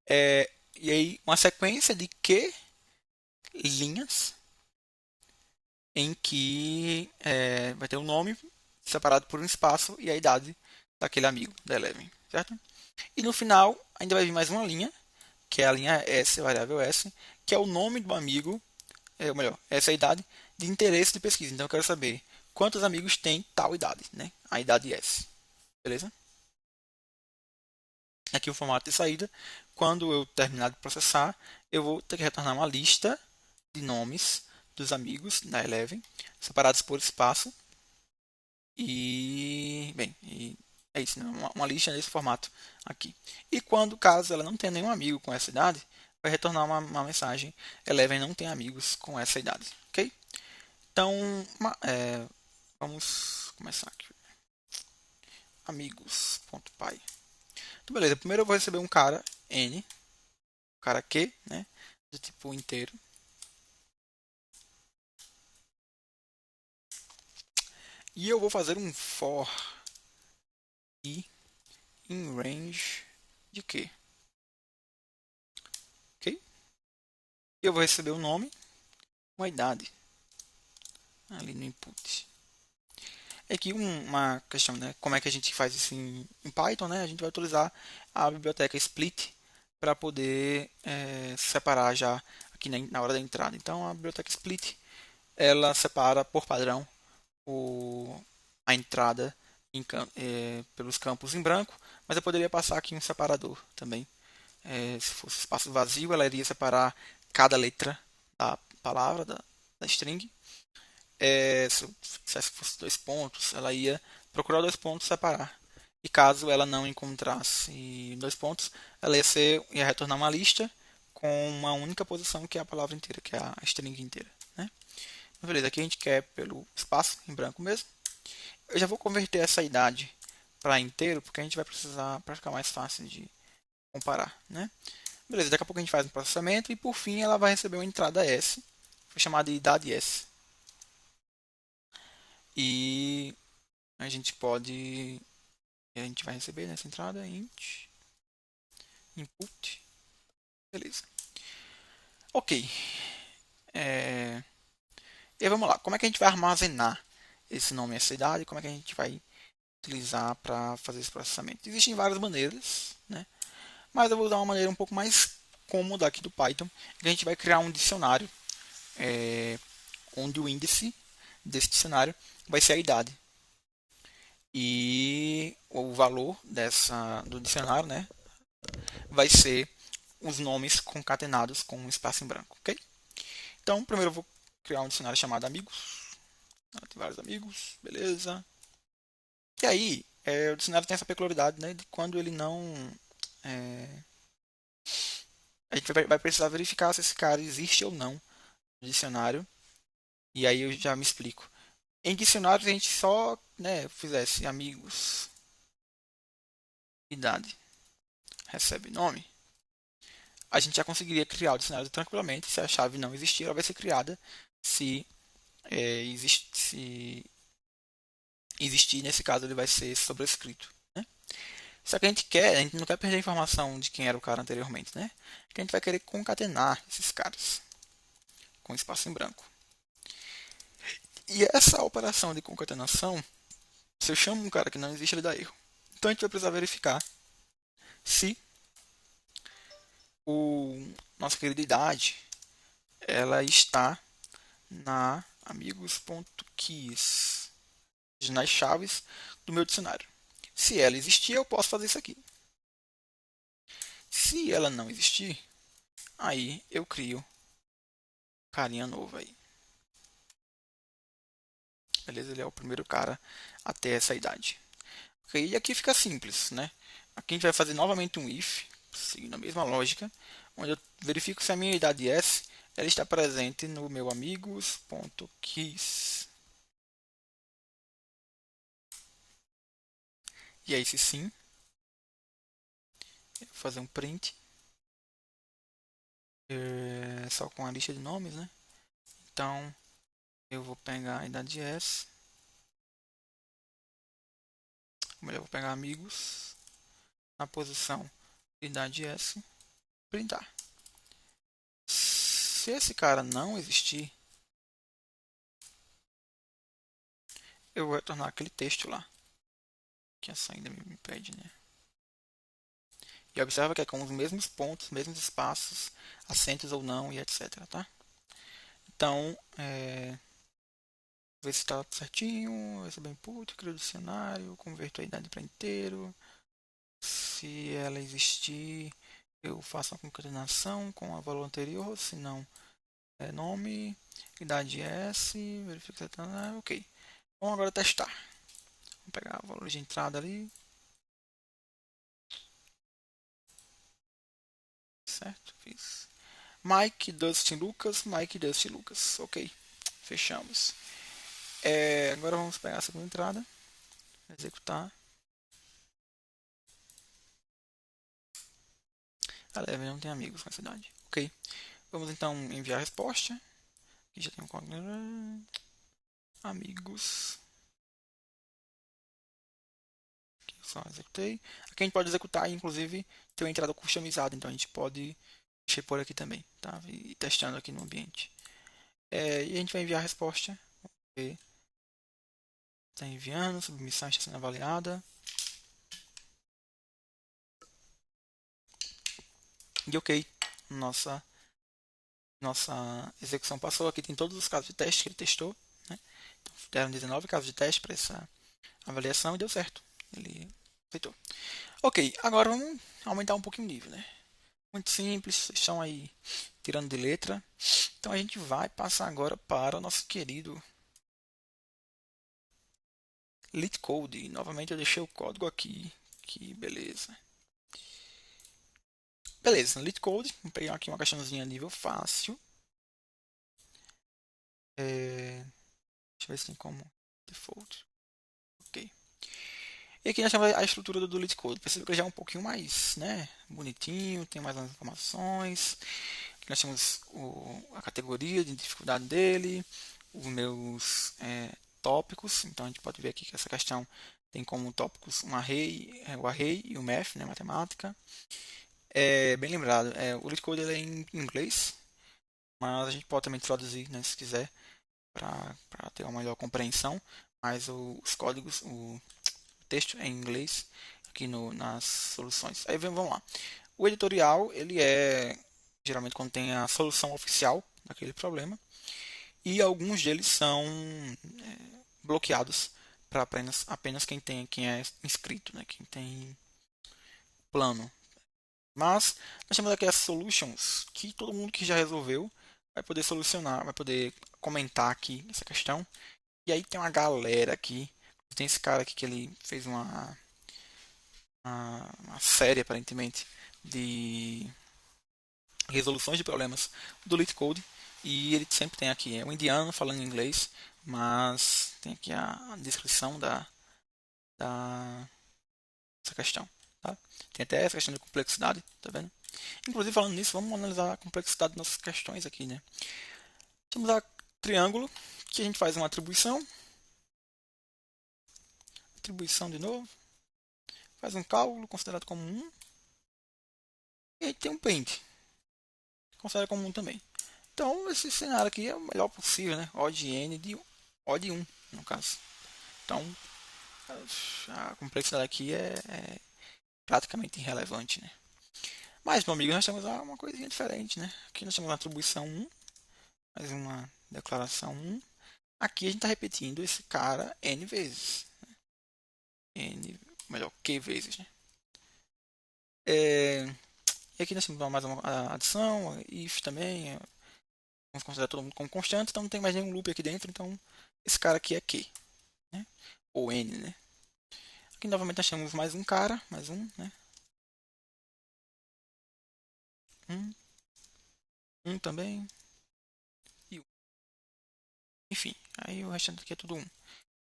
e aí uma sequência de que linhas em que vai ter o nome separado por um espaço e a idade daquele amigo da Eleven, certo? E no final ainda vai vir mais uma linha, que é a linha S, a variável S, que é o nome do amigo, ou melhor, essa é a idade de interesse de pesquisa. Então eu quero saber quantos amigos tem tal idade, né? A idade S, beleza? Aqui o formato de saída. Quando eu terminar de processar, eu vou ter que retornar uma lista de nomes dos amigos da Eleven, separados por espaço. Bem, é isso, né? Uma lista nesse formato aqui. E quando, caso ela não tenha nenhum amigo com essa idade, vai retornar uma mensagem: Eleven não tem amigos com essa idade, ok? Então, vamos começar aqui. Amigos.py. Então, beleza. Primeiro eu vou receber um cara N, um cara Q, né? Do tipo inteiro. E eu vou fazer um for i em range de Q, ok? E eu vou receber o nome, uma idade ali no input. Aqui uma questão, né? Como é que a gente faz isso em Python, né? A gente vai utilizar a biblioteca split para poder separar já aqui na hora da entrada. Então a biblioteca split ela separa por padrão a entrada pelos campos em branco, mas eu poderia passar aqui um separador também. Se fosse espaço vazio, ela iria separar cada letra da palavra, da string. Se fosse dois pontos, ela ia procurar dois pontos e separar. E caso ela não encontrasse dois pontos, ela ia retornar uma lista com uma única posição, que é a palavra inteira, que é a string inteira, né? Então, beleza, aqui a gente quer pelo espaço em branco mesmo. Eu já vou converter essa idade para inteiro, porque a gente vai precisar para ficar mais fácil de comparar, né? Beleza, daqui a pouco a gente faz um processamento e por fim ela vai receber uma entrada S, foi chamada de idade S. E a gente pode. A gente vai receber nessa entrada int input. Beleza. Ok. É, e aí vamos lá. Como é que a gente vai armazenar esse nome e essa idade? Como é que a gente vai utilizar para fazer esse processamento? Existem várias maneiras, né? Mas eu vou usar uma maneira um pouco mais cômoda aqui do Python, que a gente vai criar um dicionário, é, onde o índice desse dicionário vai ser a idade. E o valor do dicionário, né, vai ser os nomes concatenados com um espaço em branco, ok? Então, primeiro eu vou criar um dicionário chamado amigos. Tem vários amigos, beleza. E aí, o dicionário tem essa peculiaridade, né, de quando ele não é, A gente vai precisar verificar se esse cara existe ou não no dicionário. E aí eu já me explico. Em dicionários a gente só, né, fizesse amigos, idade, recebe nome, a gente já conseguiria criar o dicionário tranquilamente. Se a chave não existir, ela vai ser criada se, se existir. Nesse caso, ele vai ser sobrescrito, né? Só que a gente não quer perder a informação de quem era o cara anteriormente, né? Que a gente vai querer concatenar esses caras com espaço em branco. E essa operação de concatenação, se eu chamo um cara que não existe, ele dá erro. Então a gente vai precisar verificar se o nossa querida idade ela está na amigos.keys, nas chaves do meu dicionário. Se ela existir, eu posso fazer isso aqui. Se ela não existir, aí eu crio carinha novo aí. Beleza? Ele é o primeiro cara a ter essa idade. Ok, e aqui fica simples, né? Aqui a gente vai fazer novamente um if, seguindo a mesma lógica, onde eu verifico se a minha idade S ela está presente no meu amigos.keys. E aí, se sim, eu vou fazer um print só com a lista de nomes, né? Então, eu vou pegar a idade S, ou melhor, eu vou pegar amigos, na posição idade S, printar. Se esse cara não existir, eu vou retornar aquele texto lá, que essa ainda me pede, né? E observa que é com os mesmos pontos, mesmos espaços, acentos ou não e etc, tá? Então, ver se está certinho, receber input, crio dicionário, converto a idade para inteiro. Se ela existir, eu faço uma concatenação com o valor anterior, se não, é nome, idade S, verifico se está, ok. Vamos agora testar. Vamos pegar o valor de entrada ali, certo? Fiz. Mike, Dustin, Lucas, Mike, Dustin, Lucas. Ok, fechamos. Agora vamos pegar a segunda entrada, executar. A Eleven não tem amigos com essa idade. Ok, vamos então enviar a resposta. Aqui já tem um amigos. Aqui só executei. Aqui a gente pode executar e inclusive ter uma entrada customizada, então a gente pode mexer por aqui também, tá? E testando aqui no ambiente. E a gente vai enviar a resposta. Está enviando, submissão está sendo avaliada. E ok, nossa, nossa execução passou. Aqui tem todos os casos de teste que ele testou, né? Então, deram 19 casos de teste para essa avaliação e deu certo. Ele aceitou. Ok, agora vamos aumentar um pouquinho o nível, né? Muito simples, vocês estão aí tirando de letra. Então a gente vai passar agora para o nosso querido LeetCode. Novamente eu deixei o código aqui. Que beleza. Beleza, no LeetCode, vou pegar aqui uma questãozinha nível fácil. Deixa eu ver se tem como default. Ok. E aqui nós temos a estrutura do LeetCode. Percebe que ele já é um pouquinho mais, né, bonitinho, tem mais informações. Aqui nós temos a categoria de dificuldade dele, os meus tópicos. Então a gente pode ver aqui que essa questão tem como tópicos um array, o array e o math, né, matemática. Bem lembrado, o LeetCode ele é em inglês, mas a gente pode também traduzir, né, se quiser, para ter uma melhor compreensão. Mas os códigos, o texto é em inglês aqui nas soluções. Aí vamos lá. O editorial ele é geralmente contém a solução oficial daquele problema e alguns deles são bloqueados para apenas quem é inscrito, né? Quem tem plano. Mas nós temos aqui as solutions que todo mundo que já resolveu vai poder solucionar, vai poder comentar aqui essa questão. E aí tem uma galera aqui, tem esse cara aqui que ele fez uma série aparentemente de resoluções de problemas do LeetCode. E ele sempre tem aqui, é um indiano falando inglês, mas tem aqui a descrição da essa questão. Tá? Tem até essa questão de complexidade, tá vendo? Inclusive, falando nisso, vamos analisar a complexidade das nossas questões aqui, né? Temos a triângulo, que a gente faz uma atribuição de novo, faz um cálculo considerado como 1, e aí tem um pente, considerado como 1 também. Então, esse cenário aqui é o melhor possível, né? O de n de O de 1, no caso. Então, a complexidade aqui é praticamente irrelevante, né? Mas, meu amigo, nós temos uma coisinha diferente, né? Aqui nós temos uma atribuição 1, mais uma declaração 1. Aqui a gente está repetindo esse cara n vezes. N, melhor, q vezes, né? E aqui nós temos mais uma adição, if também. Vamos considerar todo mundo como constante, então não tem mais nenhum loop aqui dentro. Então, esse cara aqui é q, né? Ou n, né? Aqui novamente nós temos mais um cara, mais um, né? Um, um também. E um. Enfim, aí o restante aqui é tudo um.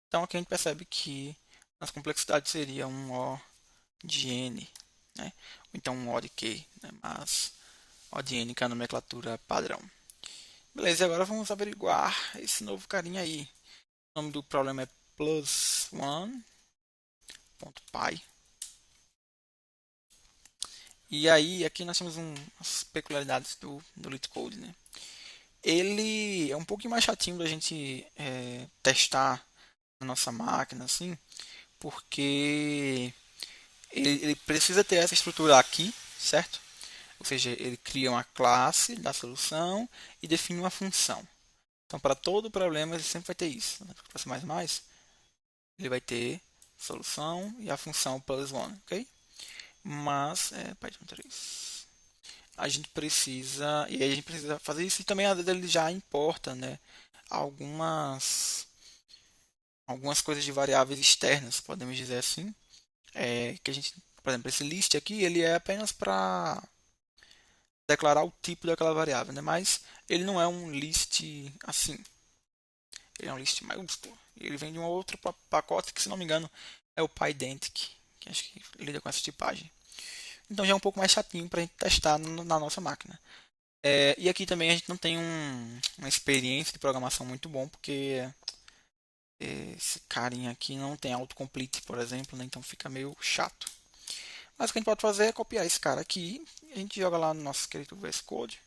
Então aqui a gente percebe que as complexidades seria um O de N, né? Ou então um O de Q, né? Mas O de N que é a nomenclatura padrão. Beleza, e agora vamos averiguar esse novo carinha aí. O nome do problema é plus1.py. E aí, aqui nós temos umas peculiaridades do LeetCode, né? Ele é um pouquinho mais chatinho da gente testar na nossa máquina, assim, porque ele precisa ter essa estrutura aqui, certo? Ou seja, ele cria uma classe da solução e define uma função. Então, para todo problema, ele sempre vai ter isso. Para C++, ele vai ter solução e a função plus one, ok? Mas, Python 3. A gente precisa, e aí a gente precisa fazer isso e também às vezes ele já importa, né? Algumas, algumas coisas de variáveis externas, podemos dizer assim, que a gente, por exemplo, esse list aqui, ele é apenas para declarar o tipo daquela variável, né? Mas ele não é um list assim. Ele é um list maiúsculo. Ele vem de um outro pacote que, se não me engano, é o PyDentic, que acho que lida com essa tipagem. Então já é um pouco mais chatinho para a gente testar na nossa máquina. E aqui também a gente não tem uma experiência de programação muito bom, porque esse carinha aqui não tem autocomplete, por exemplo, né? Então fica meio chato. Mas o que a gente pode fazer é copiar esse cara aqui, a gente joga lá no nosso querido VS Code,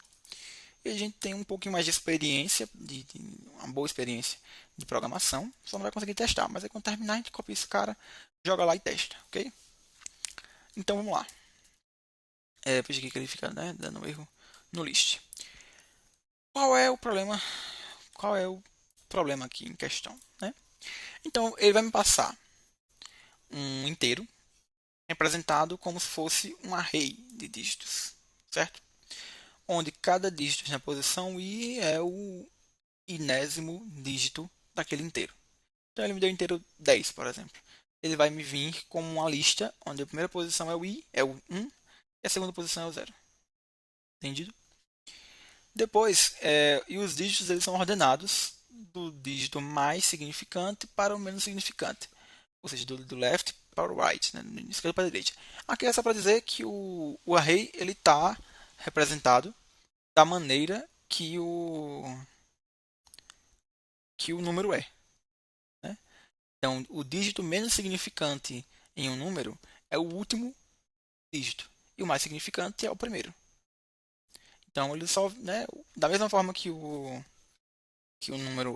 e a gente tem um pouquinho mais de experiência, de uma boa experiência de programação, só não vai conseguir testar. Mas aí quando terminar, a gente copia esse cara, joga lá e testa, ok? Então vamos lá. Veja aqui que ele fica, né, dando erro no list. Qual é o problema? Qual é o problema aqui em questão, né? Então ele vai me passar um inteiro representado como se fosse um array de dígitos, certo? Onde cada dígito na posição i é o inésimo dígito daquele inteiro. Então ele me deu o inteiro 10, por exemplo. Ele vai me vir como uma lista onde a primeira posição é o i, é o 1, e a segunda posição é o 0. Entendido? Depois, e os dígitos eles são ordenados do dígito mais significante para o menos significante. Ou seja, do left para o right, né? Da esquerda para a direita. Aqui é só para dizer que o array ele está representado da maneira que o número é. Né? Então, o dígito menos significante em um número é o último dígito. E o mais significante é o primeiro. Então, ele só, né, da mesma forma que o número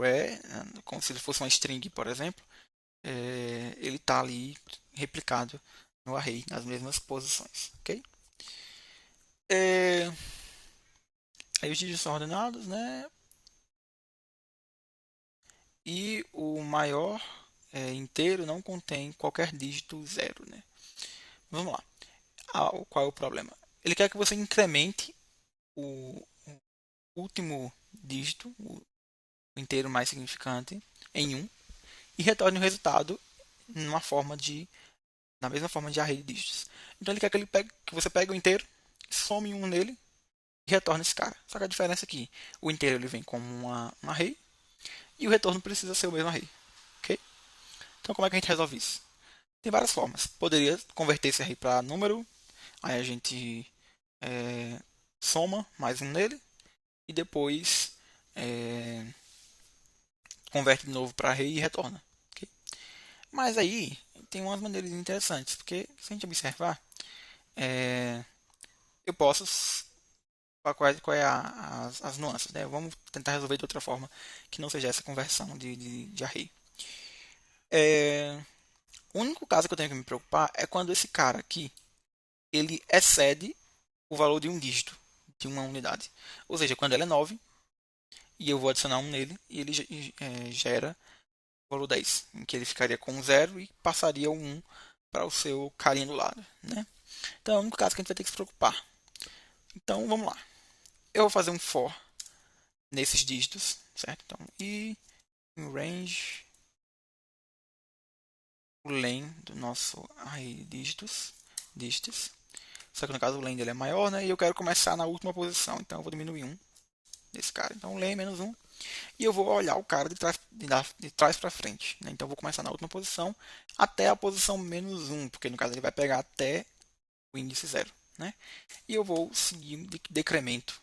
como se ele fosse uma string, por exemplo, ele está ali replicado no array, nas mesmas posições. Ok? É, aí os dígitos são ordenados, né? E o maior inteiro não contém qualquer dígito zero, né? Vamos lá. Qual é o problema? Ele quer que você incremente o último dígito, o inteiro mais significante, em um e retorne o resultado na mesma forma de array de dígitos. Então ele quer que você pegue o inteiro, some um nele e retorna esse cara. Só que a diferença é que o inteiro ele vem como um array e o retorno precisa ser o mesmo array. Ok? Então como é que a gente resolve isso? Tem várias formas. Poderia converter esse array para número, aí a gente é, soma mais um nele e depois é, converte de novo para array e retorna. Ok? Mas aí tem umas maneiras interessantes, porque se a gente observar, é, eu posso. Qual é as nuances, né? Vamos tentar resolver de outra forma que não seja essa conversão de array. É, o único caso que eu tenho que me preocupar é quando esse cara aqui ele excede o valor de um dígito, de uma unidade. Ou seja, quando ele é 9 e eu vou adicionar um nele e ele gera o valor 10, em que ele ficaria com 0 e passaria o 1 para o seu carinha do lado, né? Então é o único caso que a gente vai ter que se preocupar. Então vamos lá. Eu vou fazer um for nesses dígitos, certo? Então, e em range o len do nosso array de dígitos. Só que no caso o len dele é maior, né? E eu quero começar na última posição, então eu vou diminuir um desse cara. Então len menos um e eu vou olhar o cara de trás para frente, né? Então eu vou começar na última posição até a posição menos um, porque no caso ele vai pegar até o índice zero, né? E eu vou seguir de decremento,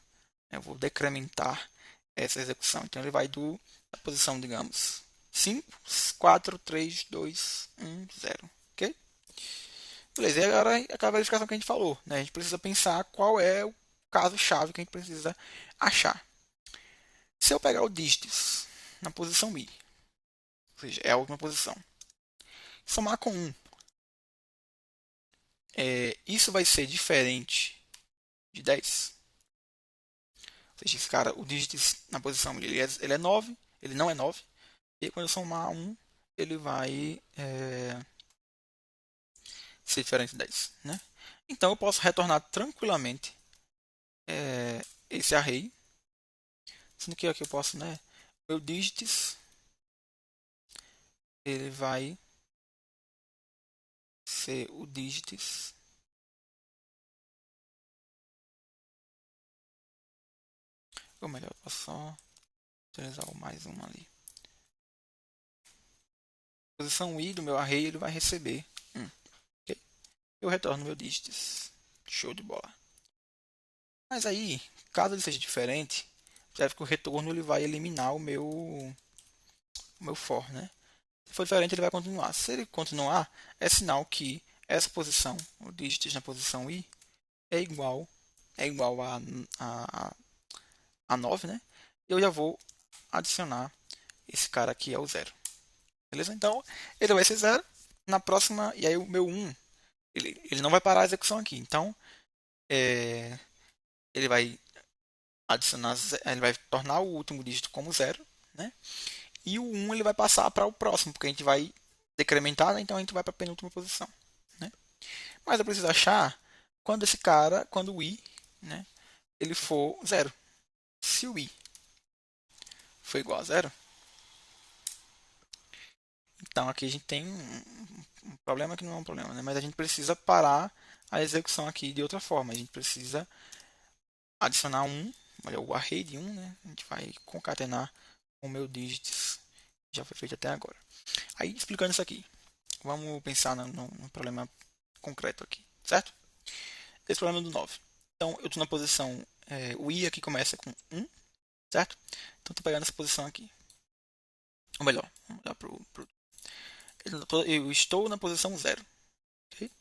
né? Eu vou decrementar essa execução. Então ele vai da posição, digamos, 5, 4, 3, 2, 1, 0. Ok? Beleza, e agora é aquela verificação que a gente falou, né? A gente precisa pensar qual é o caso-chave que a gente precisa achar. Se eu pegar o dígitos na posição i, ou seja, é a última posição, somar com 1, isso vai ser diferente de 10. Ou seja, esse cara, o dígitos na posição ele é 9, ele não é 9, e quando eu somar 1, ele vai ser diferente de 10, né? Então eu posso retornar tranquilamente esse array, sendo que aqui eu posso, né? Meu digits ele vai ser o digits, ou melhor, eu posso só utilizar o mais um ali. A posição i do meu array ele vai receber 1. Okay? Eu retorno meu digits. Show de bola. Mas aí, caso ele seja diferente, observe que o retorno ele vai eliminar o meu for, né? Se for diferente, ele vai continuar. Se ele continuar, é sinal que essa posição, o digits na posição i, é igual, a 9, né? Eu já vou adicionar esse cara aqui ao zero. Beleza? Então, ele vai ser zero. Na próxima, e aí o meu um ele não vai parar a execução aqui. Então, é, ele vai adicionar, ele vai tornar o último dígito como zero, né? E o um ele vai passar para o próximo, porque a gente vai decrementar, né? Então a gente vai para a penúltima posição, né? Mas eu preciso achar quando o i, né, ele for zero. Se o i for igual a zero, então aqui a gente tem um problema que não é um problema, né? Mas a gente precisa parar a execução aqui de outra forma. A gente precisa adicionar um, olha, o array de um, né? A gente vai concatenar com o meu digits. Já foi feito até agora. Aí, explicando isso aqui, vamos pensar no problema concreto aqui, certo? Esse problema do 9. Então, eu estou na posição, o i aqui começa com 1, certo? Então, estou pegando essa posição aqui. Ou melhor, vamos olhar eu estou na posição 0. Okay?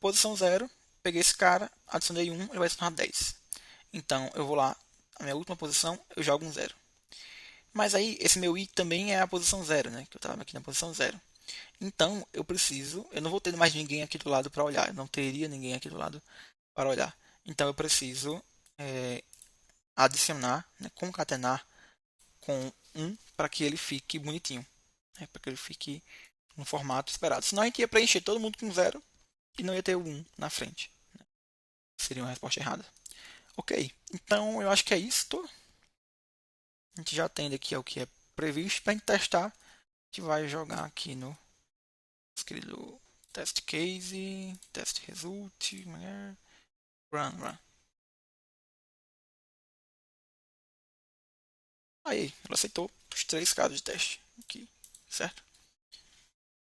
Posição 0, peguei esse cara, adicionei 1, ele vai se tornar 10. Então, eu vou lá, a minha última posição, eu jogo um 0. Mas aí, esse meu i também é a posição 0, né? Que eu estava aqui na posição 0. Então, eu não vou ter mais ninguém aqui do lado para olhar. Eu não teria ninguém aqui do lado para olhar. Então, eu preciso é, adicionar, né, concatenar com um para que ele fique bonitinho. Né, para que ele fique no formato esperado. Senão, a gente ia preencher todo mundo com 0 e não ia ter o 1 na frente. Seria uma resposta errada. Ok, então eu acho que é isso. A gente já atende aqui ao que é previsto. Para a gente testar, a gente vai jogar aqui no escrito test case, test result, run, run. Aí, ela aceitou os 3 casos de teste aqui, certo?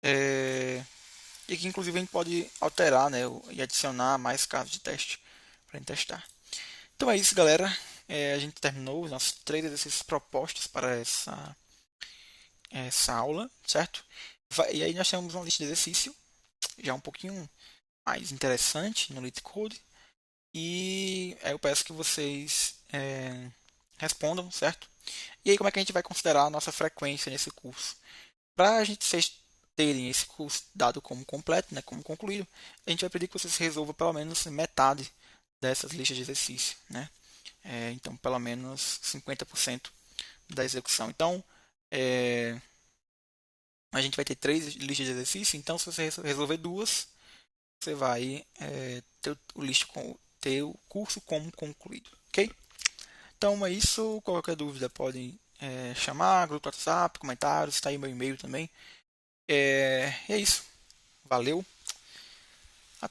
É, e aqui, inclusive, a gente pode alterar, né, e adicionar mais casos de teste para a gente testar. Então é isso, galera. A gente terminou os nossos 3 exercícios propostos para essa aula, certo? E aí nós temos uma lista de exercício, já um pouquinho mais interessante no LeetCode. E aí eu peço que vocês respondam, certo? E aí como é que a gente vai considerar a nossa frequência nesse curso? Para a gente vocês terem esse curso dado como completo, né, como concluído, a gente vai pedir que vocês resolvam pelo menos metade dessas listas de exercício, né? Então, pelo menos 50% da execução. Então, é, a gente vai ter 3 listas de exercício. Então, se você resolver 2, você vai ter o curso como concluído, ok? Então é isso. Qualquer dúvida podem chamar, grupo do WhatsApp, comentários, está aí meu e-mail também. E é isso. Valeu.